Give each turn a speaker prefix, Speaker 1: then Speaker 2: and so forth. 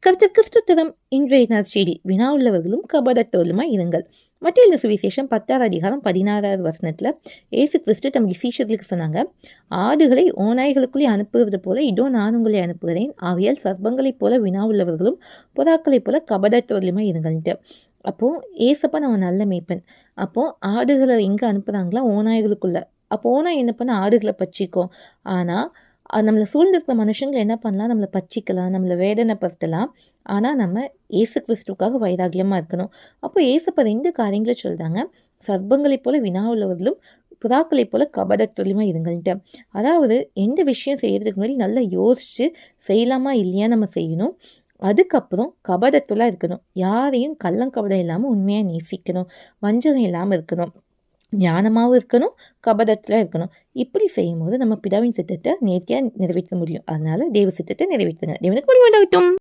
Speaker 1: கர்த்தருக்கு ஸ்தோத்திரம். இன்றைய நற்செய்தி, வினா உள்ளவர்களும் கபடத்தோலுமாய் இருங்கள். மத்தேயு சுவிசேஷம் 10வது அதிகாரம் 16வது வசனத்துல இயேசு கிறிஸ்து தம் சீஷர்களுக்கு சொன்னாங்க, ஆடுகளை ஓநாய்களுக்குள்ளே அனுப்புவது போல இதோ நான் உங்களை அனுப்புகிறேன். ஆகையால் சர்ப்பங்களைப் போல வினா உள்ளவர்களும் புறாக்களைப் போல கபடத்தோலுமாய் இருங்கள்ன்ட்டு. அப்போ ஏசப்பா நம்ம நல்ல மேய்ப்பன். அப்போ ஆடுகளை எங்க அனுப்புறாங்களா? ஓநாய்களுக்குள்ள. அப்போ ஓநாய் என்ன பண்ண? ஆடுகளை பட்சிக்கும். ஆனா நம்மளை சூழ்ந்திருக்கிற மனுஷங்களை என்ன பண்ணலாம்? நம்மளை பட்சிக்கலாம், நம்மளை வேதனைப்படுத்தலாம். ஆனால் நம்ம ஏசு கிறிஸ்துவுக்காக வைராகியமாக இருக்கணும். அப்போ ஏசப்பா 2 காரியங்களை சொல்கிறாங்க. சர்ப்பங்களைப் போல வினா உள்ளவர்களும் புறாக்களைப் போல கபடத்தொழிலுமா இருங்கள்ன்ட்டு. அதாவது எந்த விஷயம் செய்யறதுக்கு முன்னாடி நல்லா யோசிச்சு செய்யலாமா இல்லையா நம்ம செய்யணும். அதுக்கப்புறம் கபடத்தொழா இருக்கணும். யாரையும் கள்ளங்கபடம் இல்லாமல் உண்மையாக நேசிக்கணும். வஞ்சகம் இல்லாமல் இருக்கணும். ஞானமாகவும் இருக்கணும், கபடத்தில் இருக்கணும். இப்படி செய்யும்போது நம்ம பிதாவின் சித்தத்தை நேர்த்தியாக நிறைவேற்ற முடியும். அதனால தேவ சித்தத்தை நிறைவேற்றுங்க. தேவனுக்கு மகிமை உண்டாகட்டும்.